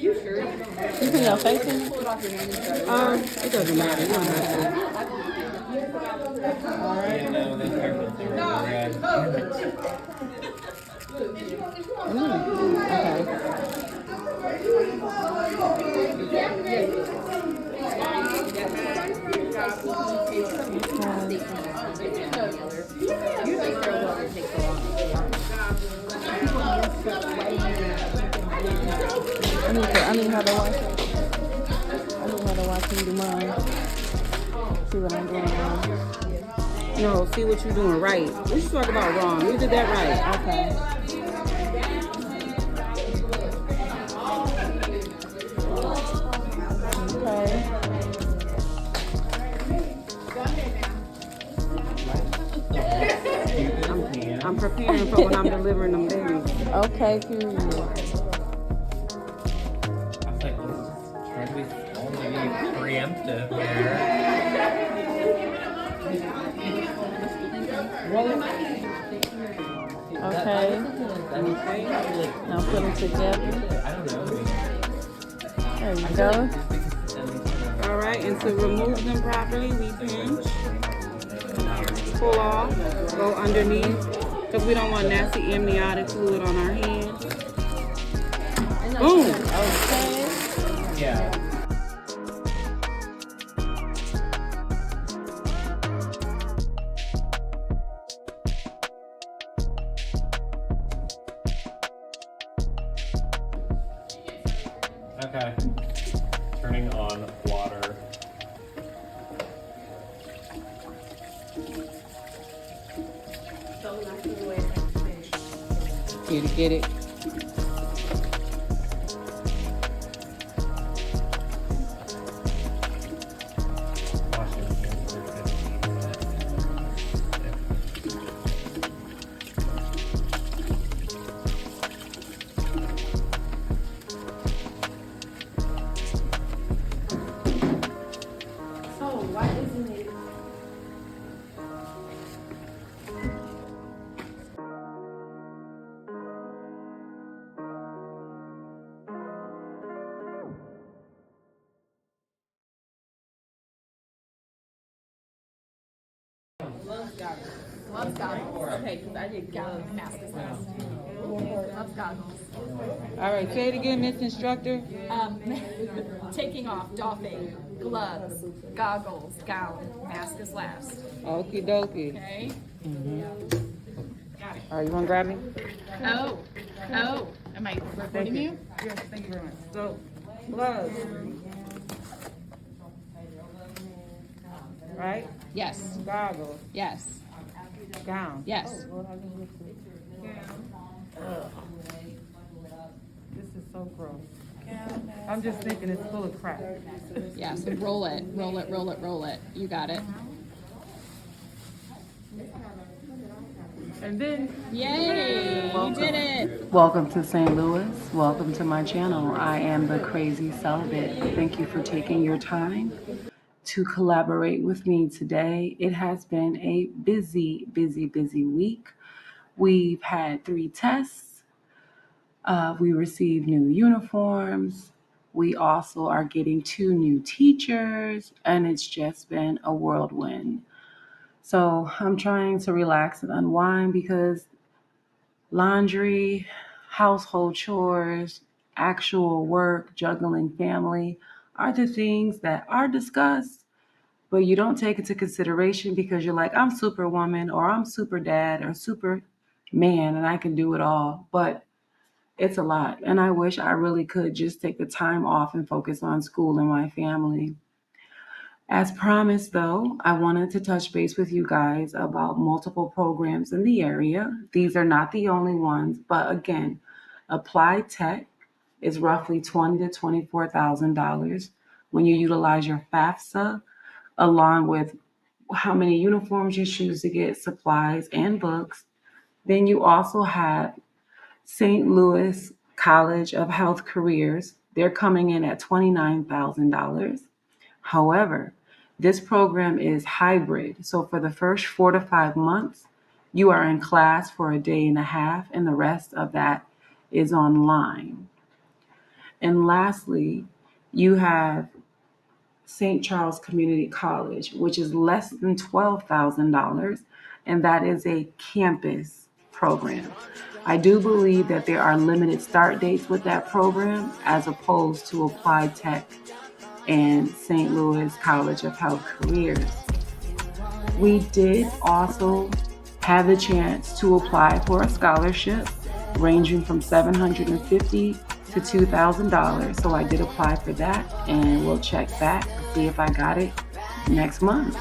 you sure? You put your face in? pull it off your name and start. It doesn't matter. You don't have to. All right. I need her to watch it. I need her to watch me do mine. See what I'm doing wrong. No, see what you're doing right. What you talk about wrong? You did that right. Okay. I'm preparing for when I'm delivering them babies. Okay, period. I was like, trying to be only preemptive here. Okay. Now put them together. I don't know. There you go. All right, and to remove them properly, we pinch, pull off, go underneath, because we don't want nasty amniotic fluid on our hands. Boom. Okay. Yeah. Okay. Turning on water. Get it. Washing hands for 15 So why isn't it? Loves goggles. Okay, because I did goggles mask as well. Loves goggles. All right, say it again, Miss Instructor. Taking off, doffing, gloves, goggles, gown, mask is last. Okie dokie. Okay? Got it. All right, you want to grab me? Oh, am I recording you? Yes, thank you very much. So, gloves. Right? Yes. Goggles. Yes. Gown. Yes. This is so gross. I'm just thinking it's full of crap. Yes. Roll it. Roll it. Roll it. Roll it. You got it. And then, Yay! You did it. welcome to St. Louis. Welcome to my channel. I am the Crazy Celibate. Thank you for taking your time to collaborate with me today. It has been a busy week. We've had 3 tests. We received new uniforms. We also are getting 2 new teachers, and it's just been a whirlwind. So I'm trying to relax and unwind because laundry, household chores, actual work, juggling family are the things that are discussed, but you don't take into consideration because you're like, I'm superwoman or I'm super dad or super man and I can do it all. But it's a lot. And I wish I really could just take the time off and focus on school and my family. As promised, though, I wanted to touch base with you guys about multiple programs in the area. These are not the only ones, but again, Applied Tech is roughly $20,000 to $24,000 when you utilize your FAFSA, along with how many uniforms you choose to get, supplies, and books. Then you also have St. Louis College of Health Careers. They're coming in at $29,000. However, This program is hybrid. So for the first 4 to 5 months, you are in class for a day and a half, and the rest of that is online. And lastly, you have St. Charles Community College, which is less than $12,000, and that is a campus program. I do believe that there are limited start dates with that program as opposed to Applied Tech and St. Louis College of Health Careers. We did also have the chance to apply for a scholarship ranging from $750 to $2,000. So I did apply for that, and we'll check back to see if I got it next month.